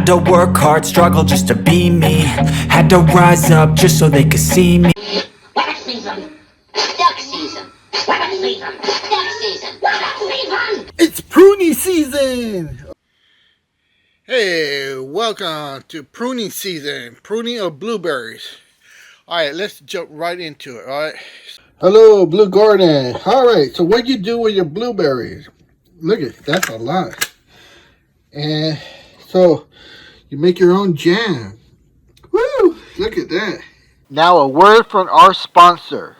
to work hard, struggle just to be me. Had to rise up just so they could see me. Rabbit season, duck season, rabbit season, duck season, rabbit season. It's pruning season! Hey, welcome to pruning season, pruning of blueberries. Alright, let's jump right into it, alright? Hello, Blue Garden. Alright, so what you do with your blueberries? Look at, that's a lot. And so, you make your own jam. Woo! Look at that. Now a word from our sponsor.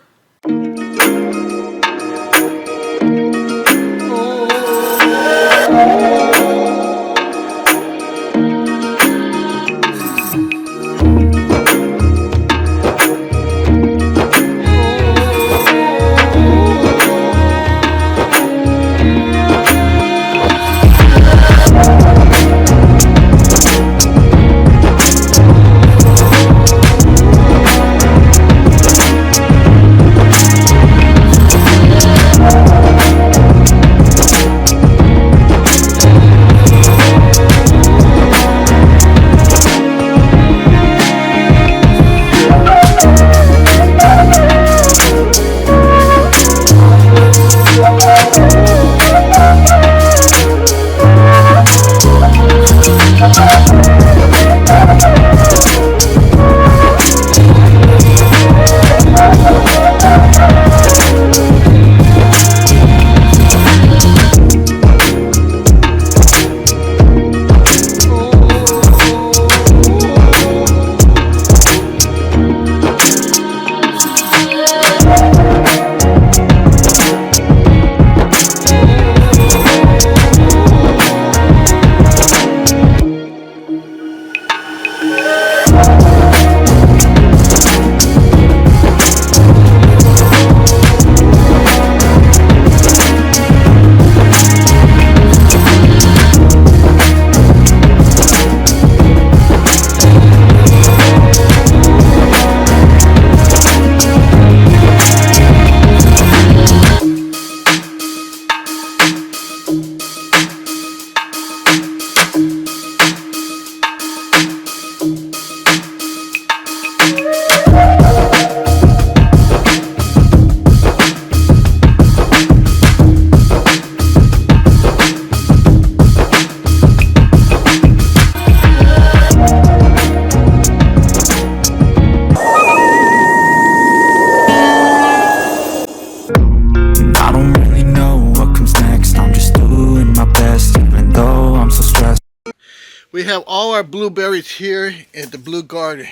We have all our blueberries here at the Blue Garden.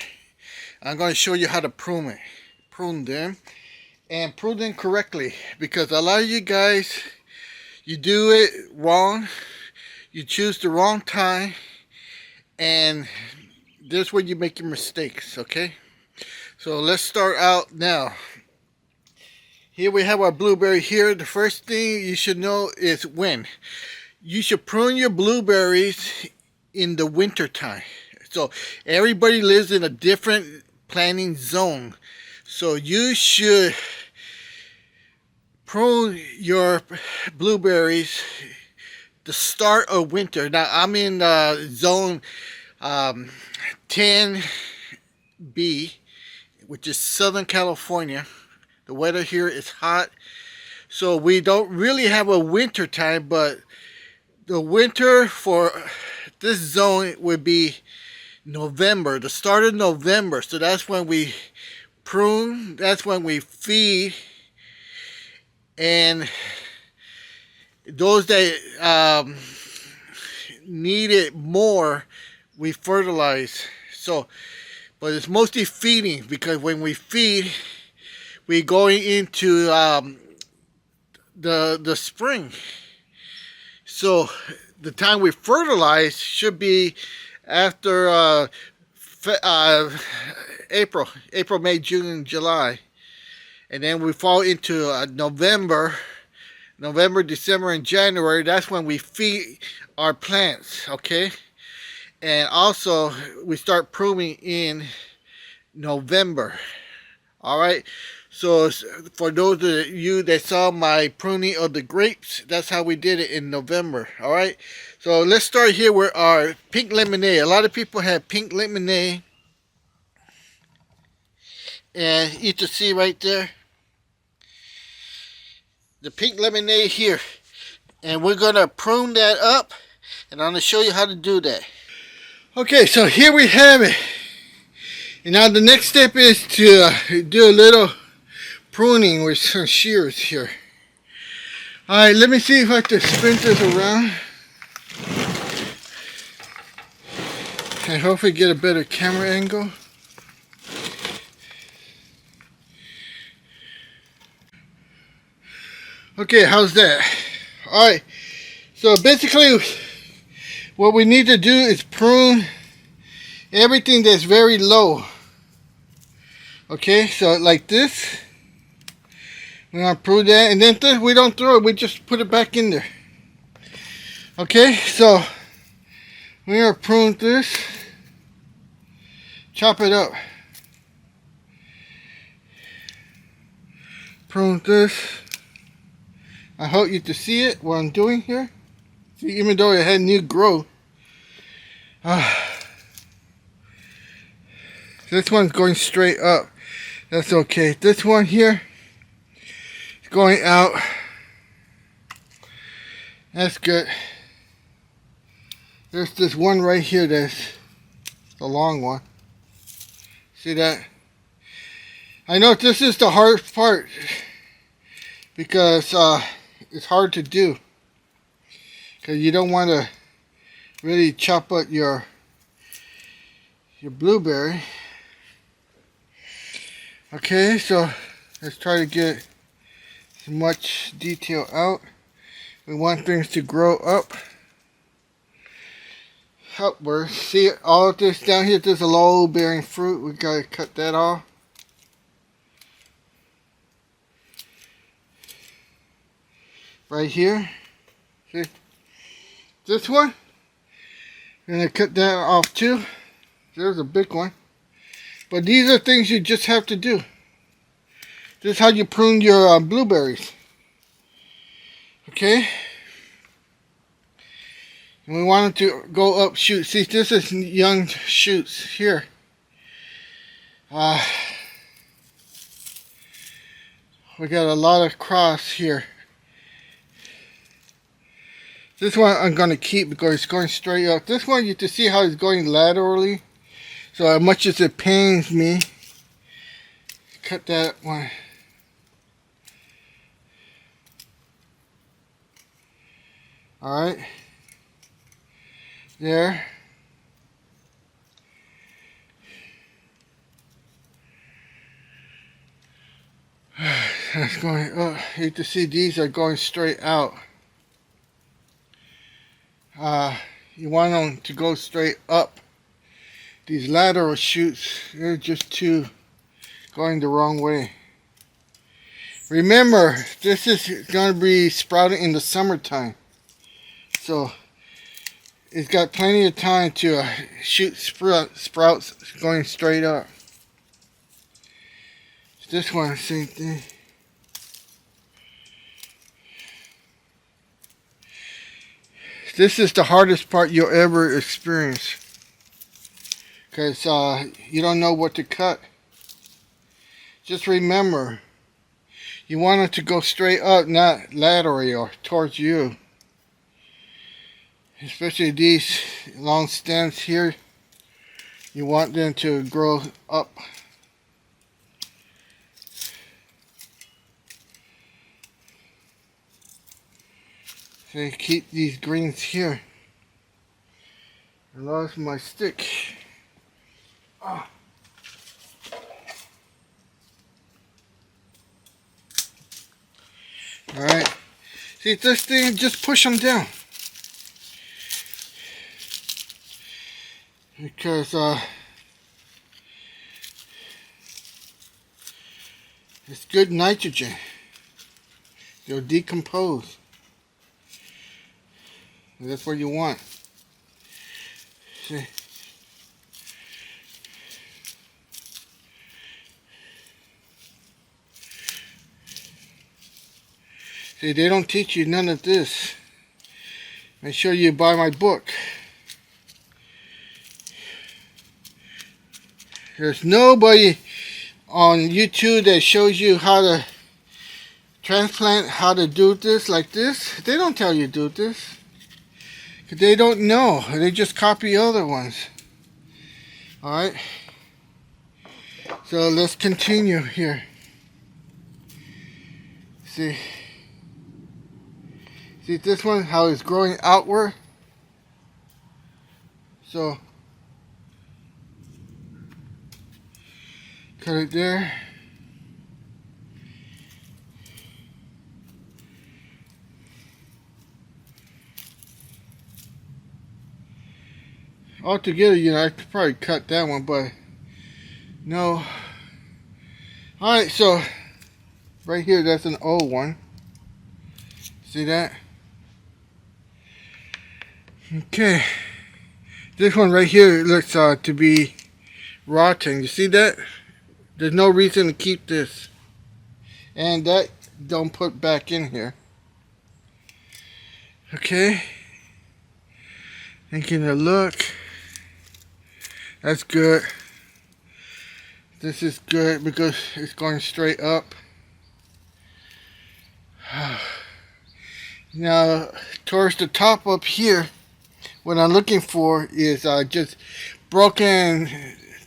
I'm going to show you how to prune them and prune them correctly, because a lot of you guys, you do it wrong. You choose the wrong time, and this is where you make your mistakes, okay? So let's start out now. Here we have our blueberry here. The first thing you should know is when. You should prune your blueberries in the winter time. So everybody lives in a different planting zone. So you should prune your blueberries the start of winter. Now I'm in zone 10B, which is Southern California. The weather here is hot, so we don't really have a winter time, but the winter for this zone would be November, the start of November. So that's when we prune, that's when we feed, and those that need it more, we fertilize. So, but it's mostly feeding, because when we feed, we go into the spring. So the time we fertilize should be after April, May, June, July. And then we fall into November, December, and January. That's when we feed our plants, okay? And also, we start pruning in November. All right? So for those of you that saw my pruning of the grapes, that's how we did it in November. All right. So let's start here with our pink lemonade. A lot of people have pink lemonade, and you can see right there the pink lemonade here, and we're gonna prune that up, and I'm gonna show you how to do that. Okay, so here we have it. And now the next step is to do a little pruning with some shears here. Alright, let me see if I can spin this around. And hopefully get a better camera angle. Okay, how's that? Alright, so basically what we need to do is prune everything that's very low. Okay, so like this. We're going to prune that, and then this, we don't throw it, we just put it back in there. Okay, so we're going to prune this, chop it up. Prune this. I hope you can see it, what I'm doing here. See, even though it had new growth. This one's going straight up. That's okay. This one here is going out. That's good. There's this one right here that's the long one. See that? I know this is the hardest part because it's hard to do. Because you don't want to really chop up your blueberry. Okay, so let's try to get as much detail out. We want things to grow up, upward. See all of this down here, there's a low bearing fruit. We gotta cut that off. Right here. See? This one. I'm gonna cut that off too. There's a big one. But these are things you just have to do. This is how you prune your blueberries. Okay? And we want them to go up shoots. See, this is young shoots here. We got a lot of cross here. This one I'm going to keep because it's going straight up. This one you can see how it's going laterally. So as much as it pains me, cut that one. Alright. There. That's going up. You can see these are going straight out. You want them to go straight up. These lateral shoots, they're just too going the wrong way. Remember, this is going to be sprouting in the summertime. So, it's got plenty of time to shoot sprouts going straight up. This one, same thing. This is the hardest part you'll ever experience. Because you don't know what to cut. Just remember, you want it to go straight up, not laterally or towards you. Especially these long stems here, you want them to grow up. So keep these greens here. I lost my stick. Alright. See this thing, just push them down. Because it's good nitrogen. They'll decompose. And that's what you want. See? See, they don't teach you none of this. Make sure you buy my book. There's nobody on YouTube that shows you how to transplant, how to do this like this. They don't tell you to do this. 'Cause they don't know. They just copy other ones. Alright. So let's continue here. See this one, how it's growing outward. So cut it there. Altogether, you know, I could probably cut that one, but no. Alright, so right here, that's an old one. See that? Okay. This one right here looks to be rotten. You see that? There's no reason to keep this. And that don't put back in here. Okay. Taking a look. That's good. This is good because it's going straight up. Now, towards the top up here, what I'm looking for is just broken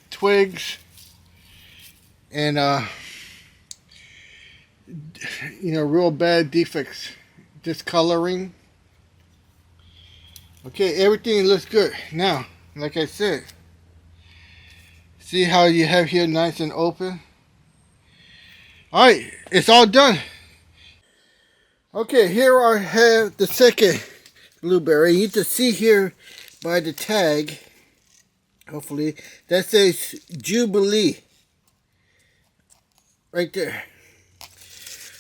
twigs and you know, real bad defects, discoloring. Okay, everything looks good. Now, like I said, see how you have here nice and open? Alright, it's all done. Okay, here I have the second blueberry. You can see here by the tag, hopefully, that says Jubilee. Right there.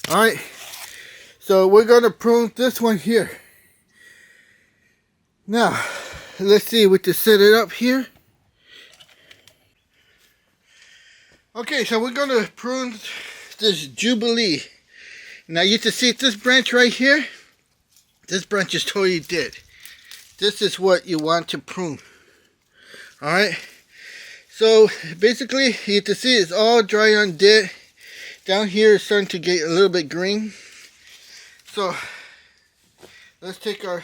Alright, so we're going to prune this one here. Now, let's see, we can set it up here. Okay, so we're going to prune this Jubilee. Now you can see this branch right here. This branch is totally dead. This is what you want to prune. Alright. So basically you can see it's all dry on dead. Down here it's starting to get a little bit green. So let's take our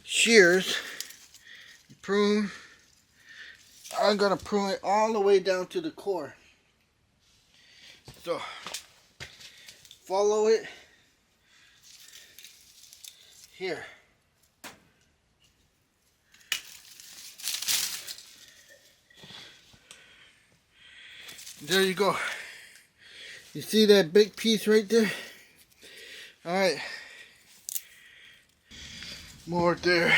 shears. Prune. I'm going to prune it all the way down to the core. So follow it here. There you go. You see that big piece right there? Alright. More there.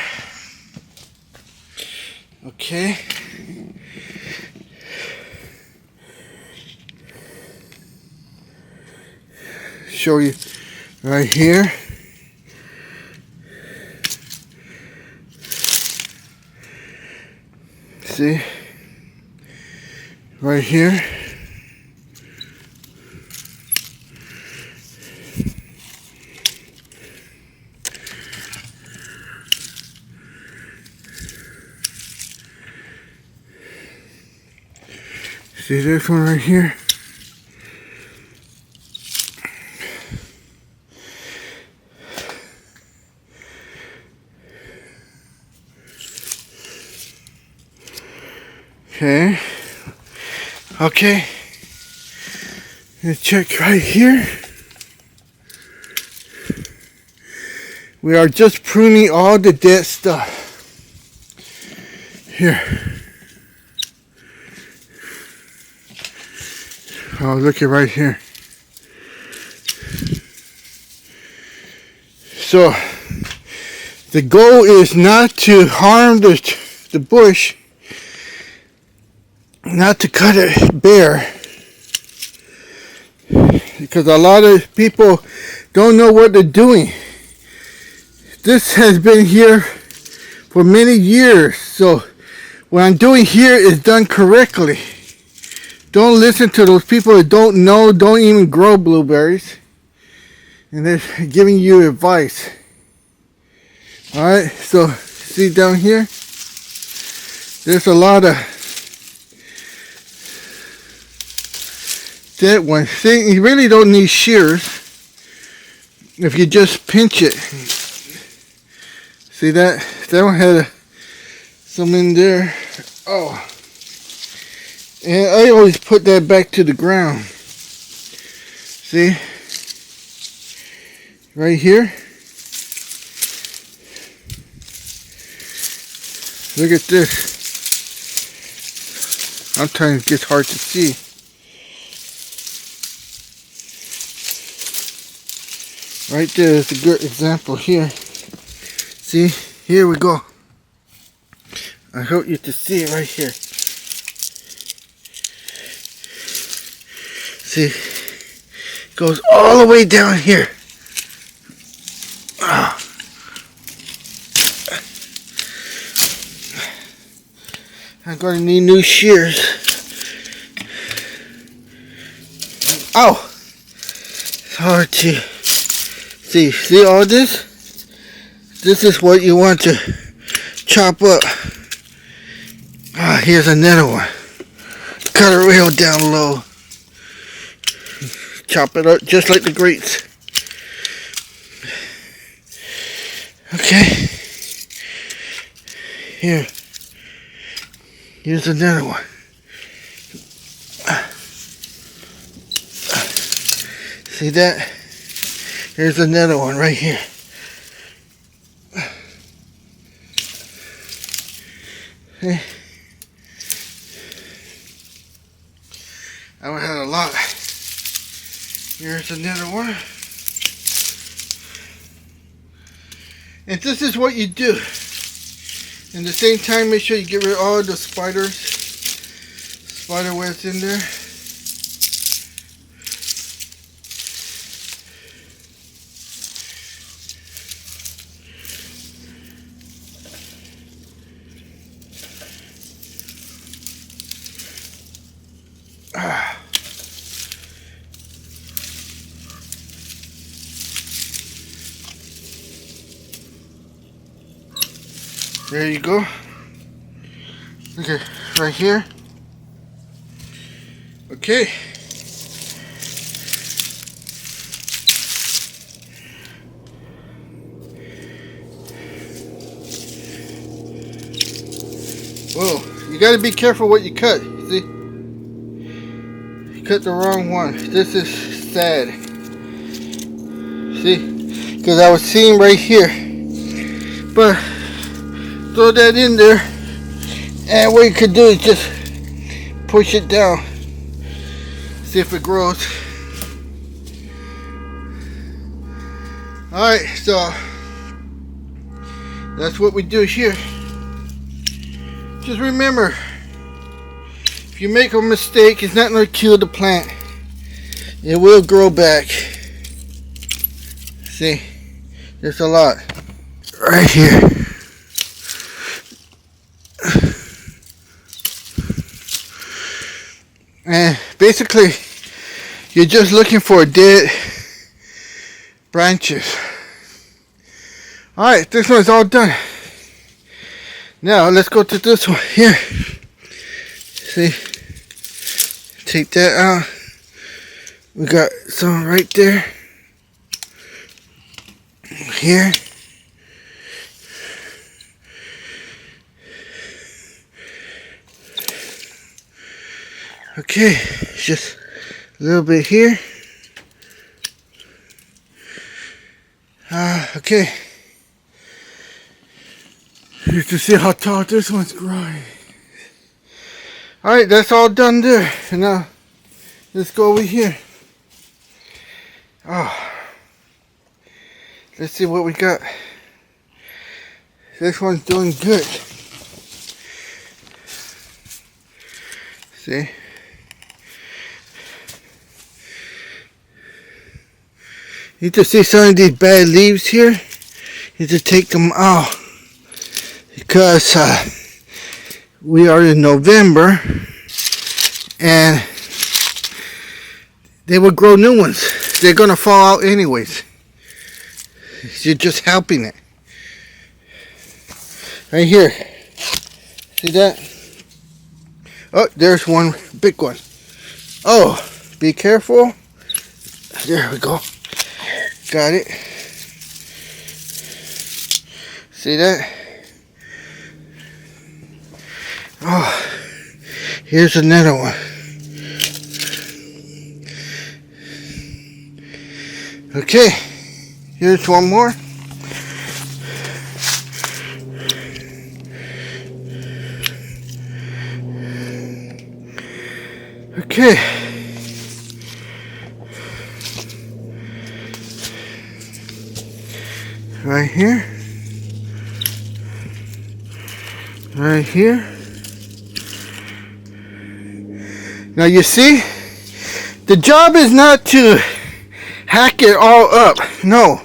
Okay. Show you right here. See? Right here. See this one right here? Okay. Okay. Let's check right here. We are just pruning all the dead stuff. Here. Oh, look at right here. So, the goal is not to harm the bush, not to cut it bare, because a lot of people don't know what they're doing. This has been here for many years, so what I'm doing here is done correctly. Don't listen to those people that don't know, don't even grow blueberries. and they're giving you advice. Alright, so see down here, there's a lot of dead ones. See, you really don't need shears if you just pinch it. See that? That one had some in there. Oh, and I always put that back to the ground. See, right here. Look at this. Sometimes it gets hard to see. Right there is a good example here. See, here we go. I hope you can see it right here. See, it goes all the way down here. I'm going to need new shears. Ow! It's hard to see. See all this? This is what you want to chop up. Ah, here's another one. Cut it real down low. Chop it up just like the grapes. Okay. Here's another one. See that? Here's another one right here. Okay. I had a lot. Here's another one. And this is what you do. And at the same time, make sure you get rid of all the spider webs in there. There you go. Okay, right here. Okay. Whoa, you gotta be careful what you cut. See? You cut the wrong one. This is sad. See? Because I was seeing right here. But throw that in there, and what you could do is just push it down, see if it grows. Alright, so that's what we do here. Just remember, if you make a mistake, it's not going to kill the plant. It will grow back. See, there's a lot right here. And basically, you're just looking for dead branches. Alright, this one's all done. Now, let's go to this one here. See? Take that out. We got some right there. Here. Okay, just a little bit here. Okay. You can see how tall this one's growing. Alright, that's all done there. And now, let's go over here. Oh. Let's see what we got. This one's doing good. See? You can see some of these bad leaves here. You need to take them out because we are in November and they will grow new ones. They're gonna fall out anyways. You're just helping it. Right here. See that? Oh, there's one big one. Oh, be careful. There we go. Got it. See that? Oh, here's another one. Okay, here's one more. Okay. Right here. Right here. Now you see, the job is not to hack it all up. No.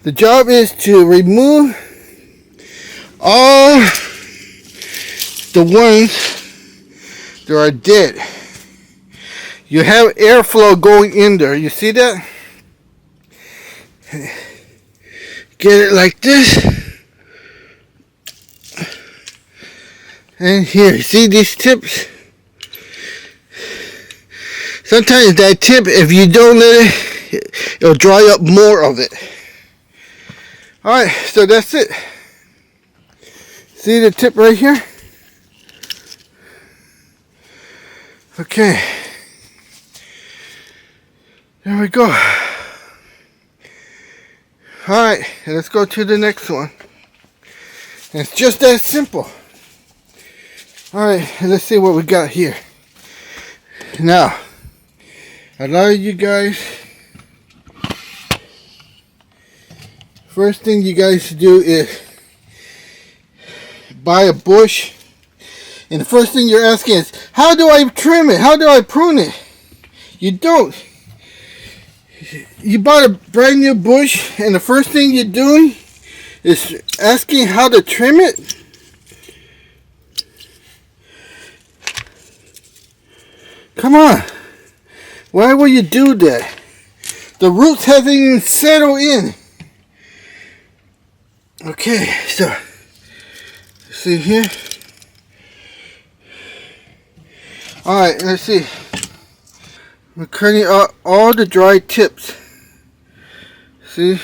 The job is to remove all the ones that are dead. You have airflow going in there. You see that? Get it like this. And here, see these tips? Sometimes that tip, if you don't let it, it'll dry up more of it. Alright, so that's it. See the tip right here? Okay. There we go. Alright, let's go to the next one. It's just that simple. Alright, let's see what we got here. Now, a lot of you guys, first thing you guys do is buy a bush, and the first thing you're asking is, how do I trim it? How do I prune it? You don't. You bought a brand new bush, and the first thing you're doing is asking how to trim it? Come on. Why would you do that? The roots haven't even settled in. Okay, so see here. Alright, let's see. We're cutting out all the dry tips. See?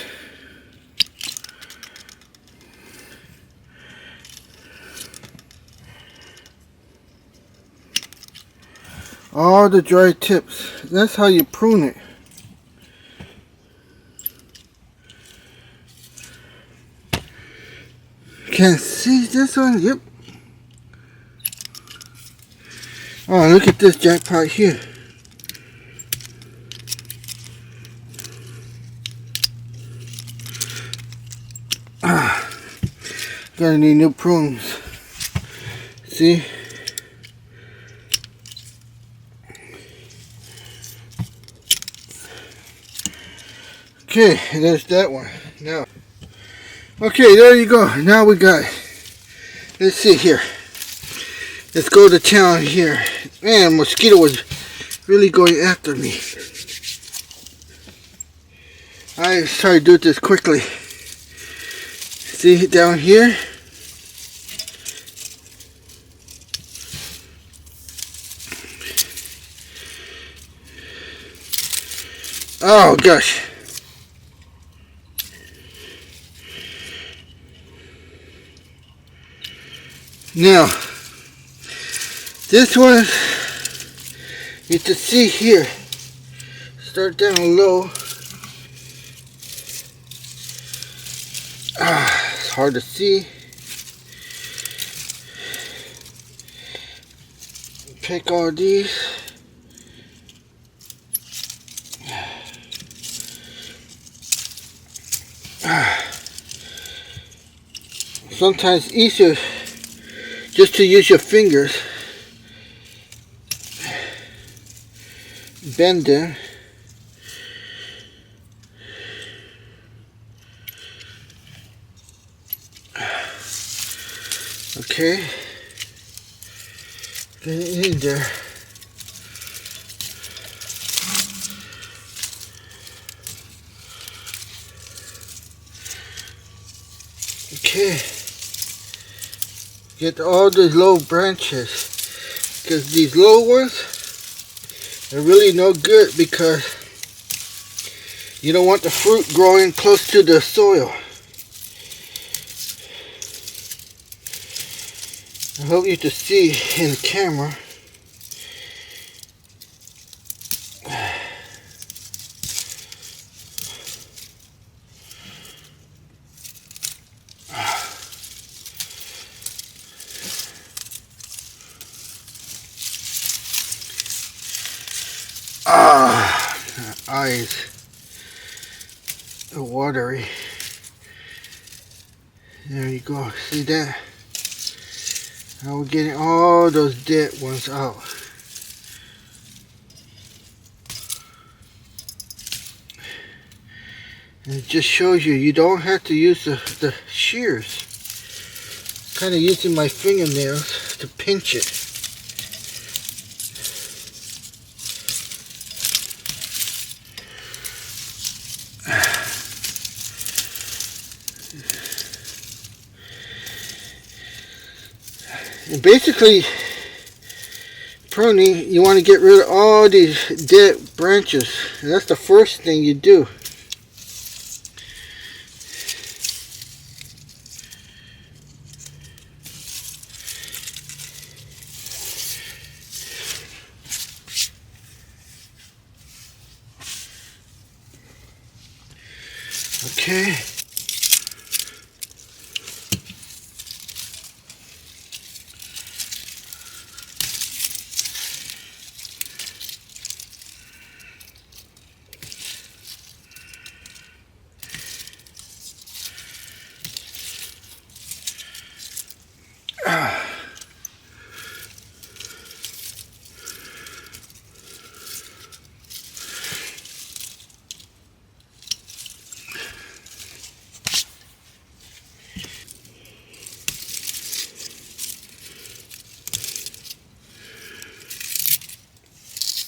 All the dry tips. That's how you prune it. Can't see this one? Yep. Oh, look at this jackpot here. Gonna need new prunes. See? Okay, there's that one. Now, okay, there you go. Now we got, let's see here. Let's go to town here. Man, mosquito was really going after me. I try to do this quickly. See down here? Oh gosh. Now, this one, you can see here, start down low. It's hard to see. Pick all these. Sometimes easier just to use your fingers. Bend them. Okay. Get it in there. Okay. Get all the low branches. Because these low ones are really no good because you don't want the fruit growing close to the soil. I hope you can see in the camera. Eyes are watery. There you go. See that? Now we're getting all those dead ones out. And it just shows you don't have to use the shears. Kind of using my fingernails to pinch it. And basically, pruning, you want to get rid of all these dead branches. And that's the first thing you do. Okay.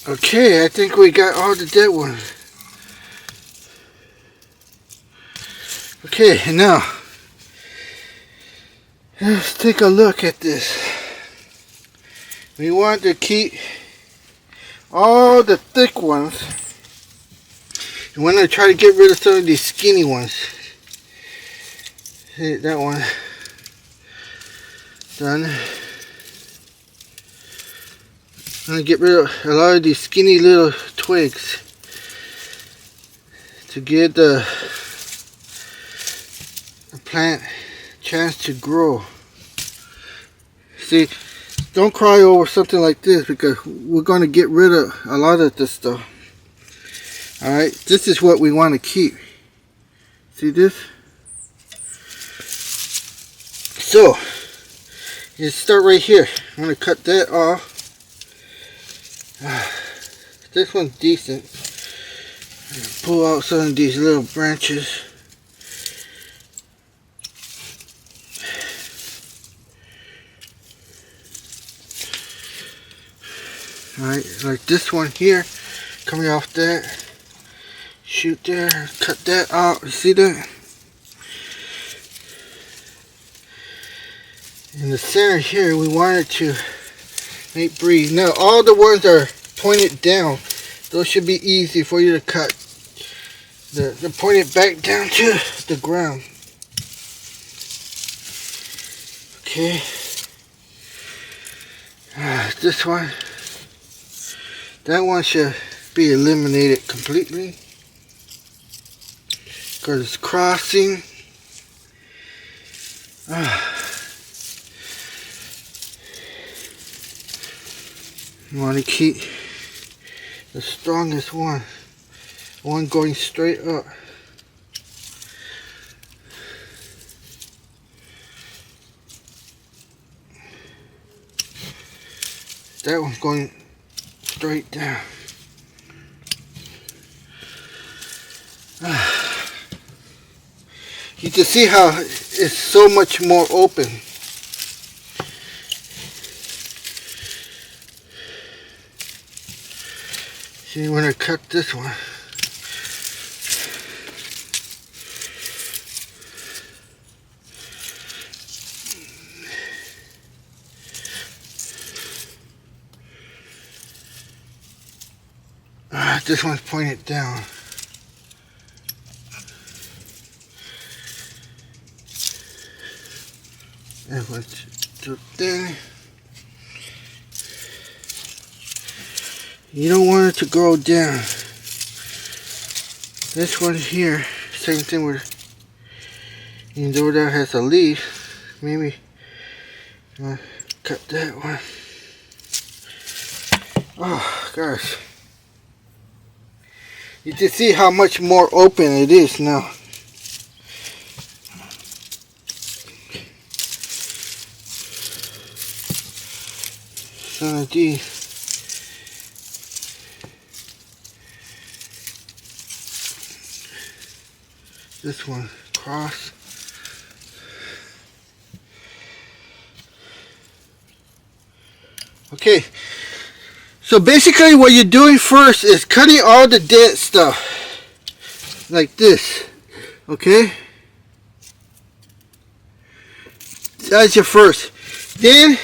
Okay, I think we got all the dead ones. Okay, now let's take a look at this. We want to keep all the thick ones. We want to try to get rid of some of these skinny ones. See, that one done. I'm going to get rid of a lot of these skinny little twigs to give the plant a chance to grow. See, don't cry over something like this because we're going to get rid of a lot of this stuff. Alright, this is what we want to keep. See this? So, you start right here. I'm going to cut that off. This one's decent. Pull out some of these little branches. Alright, like this one here, coming off that. Shoot there, cut that out. You see that? In the center here, we wanted to make breathe. Now, all the ones that are pointed down, those should be easy for you to cut. They're pointed back down to the ground. Okay. This one, that one should be eliminated completely because it's crossing. You want to keep the strongest one going straight up. That one's going straight down. You can see how it's so much more open. See, when I cut this one, This one's pointed down. That one's too thin. You don't want it to grow down. This one here, same thing with, even though that has a leaf, maybe cut that one. Oh gosh. You can see how much more open it is now. Some of these. This one cross. Okay, so basically what you're doing first is cutting all the dead stuff like this. Okay, that's your first. Then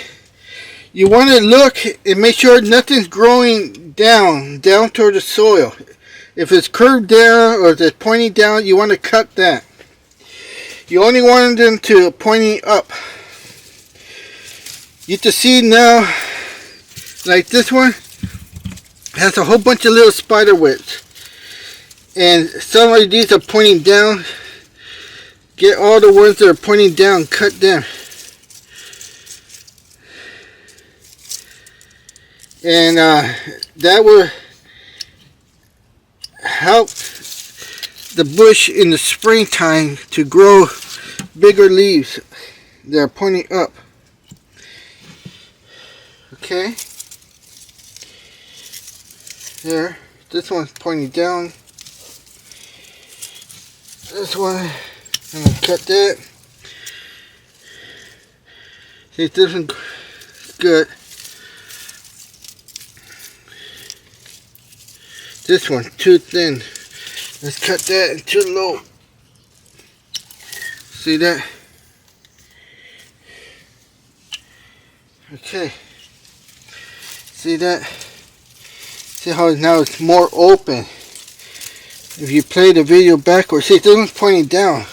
you want to look and make sure nothing's growing down toward the soil. If it's curved down or if it's pointing down, you want to cut that. You only want them to pointing up. You can see now, like this one has a whole bunch of little spider webs, and some of these are pointing down. Get all the ones that are pointing down, cut them. And that will help the bush in the springtime to grow bigger leaves that are pointing up. Okay, there, this one's pointing down. This one, I'm going to cut that. See, this one's good. This one too thin. Let's cut that and too low. See that? Okay. See that? See how now it's more open. If you play the video backwards, see, this one's pointing down.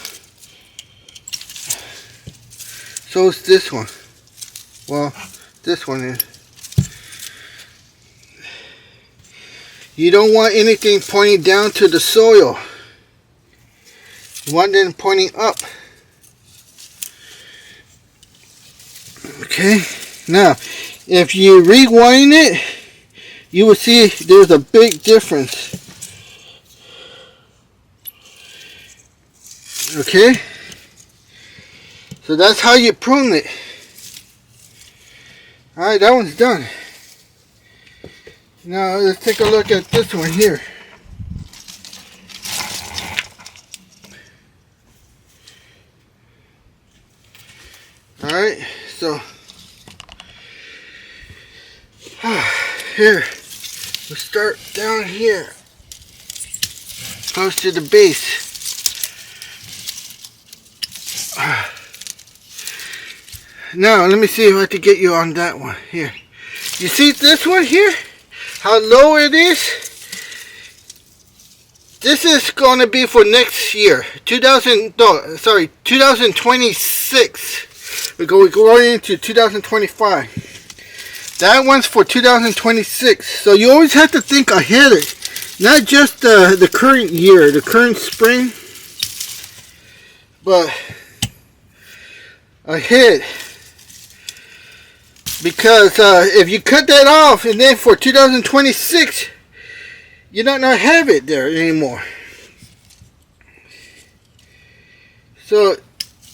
So is this one. Well, this one is. You don't want anything pointing down to the soil. You want them pointing up. Okay. Now, if you rewind it, you will see there's a big difference. Okay. So that's how you prune it. Alright, that one's done. Now let's take a look at this one here. Alright, so here, we'll start down here, close to the base. Now let me see if I can get you on that one here. You see this one here? How low it is? This is going to be for next year, 2026. We're going into 2025. That one's for 2026. So you always have to think ahead, not just the current year, the current spring, but ahead. Because if you cut that off and then for 2026, you don't have it there anymore. So,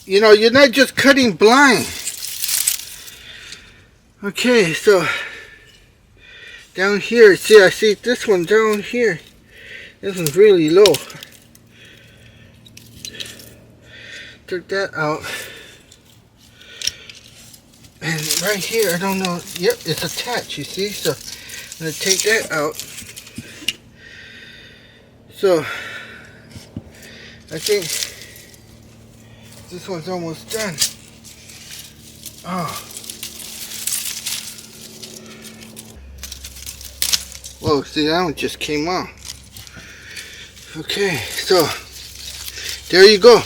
you know, you're not just cutting blind. Okay, so down here, see, I see this one down here. This one's really low. Took that out. And right here, I don't know, yep, it's attached, you see, so I'm going to take that out. So, I think this one's almost done. Oh. Oh, see, that one just came on. Okay, so there you go. I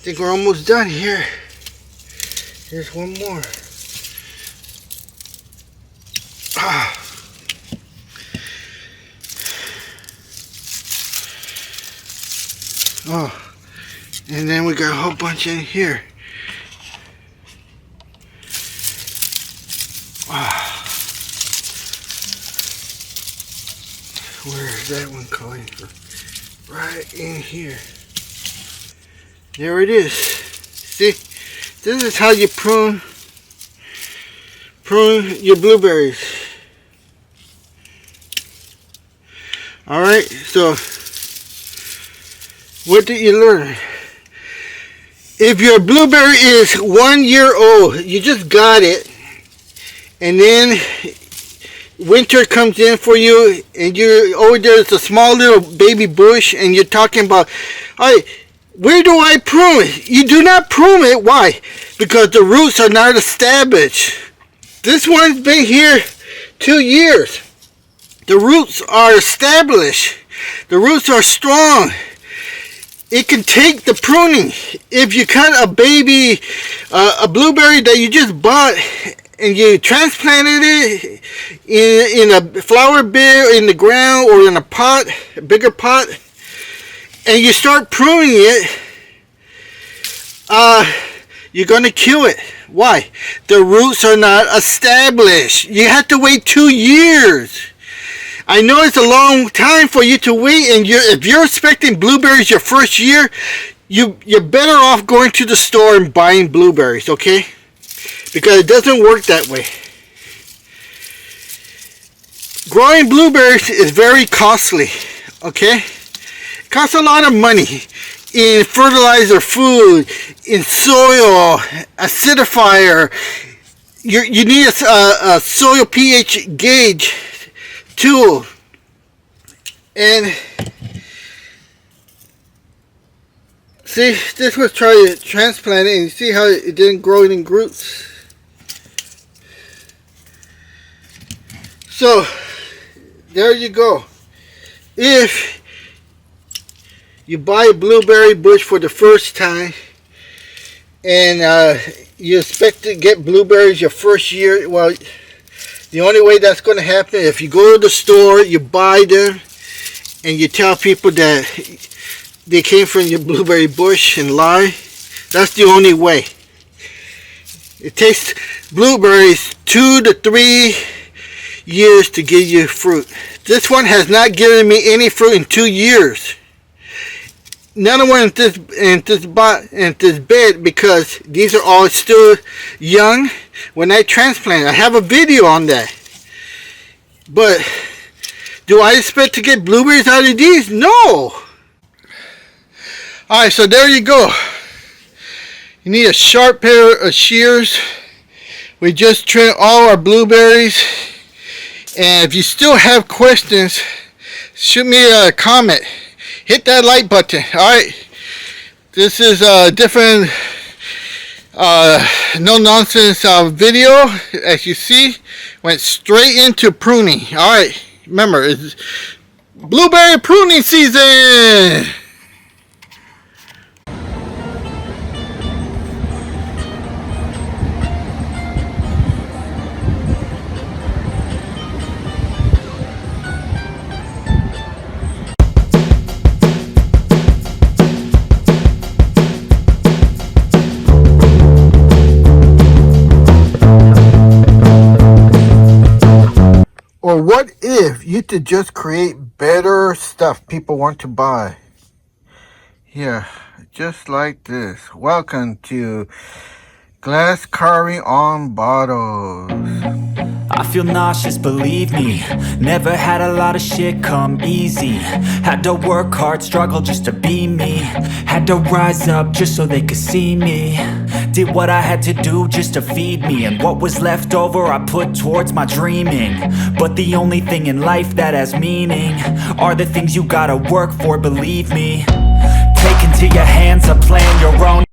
think we're almost done here. Here's one more. Oh, and then we got a whole bunch in here. Where is that one coming from? Right in here. There it is. See, this is how you prune your blueberries. All right, so what did you learn? If your blueberry is 1 year old, you just got it, and then winter comes in for you, and there's a small little baby bush, and you're talking about, all right, where do I prune it? You do not prune it. Why? Because the roots are not established. This one's been here 2 years. The roots are established. The roots are strong. It can take the pruning. If you cut a baby, a blueberry that you just bought, and you transplanted it in a flower bed in the ground or in a pot, a bigger pot, and you start pruning it, you're going to kill it. Why? The roots are not established. You have to wait 2 years. I know it's a long time for you to wait, and if you're expecting blueberries your first year, you're better off going to the store and buying blueberries, okay? Because it doesn't work that way. Growing blueberries is very costly, okay? It costs a lot of money in fertilizer, food, in soil, acidifier. You need a soil pH gauge tool, and see, this was trying to transplant it, and you see how it didn't grow any roots. So there you go. If you buy a blueberry bush for the first time, and you expect to get blueberries your first year, well, the only way that's going to happen, if you go to the store, you buy them, and you tell people that they came from your blueberry bush and lie, that's the only way. It takes blueberries 2 to 3 years to give you fruit. This one has not given me any fruit in 2 years. None of them in this bed, because these are all still young when I transplant. I have a video on that. But do I expect to get blueberries out of these? No. Alright, so there you go. You need a sharp pair of shears. We just trimmed all our blueberries. And if you still have questions, shoot me a comment. Hit that like button. Alright. This is a different no nonsense video. As you see, went straight into pruning. Alright. Remember, it's blueberry pruning season. Or what if you could just create better stuff people want to buy? Yeah, just like this. Welcome to glass carving on bottles. I feel nauseous, believe me. Never had a lot of shit come easy. Had to work hard, struggle just to be me. Had to rise up just so they could see me. Did what I had to do just to feed me. And what was left over I put towards my dreaming. But the only thing in life that has meaning are the things you gotta work for, believe me. Take into your hands a plan, your own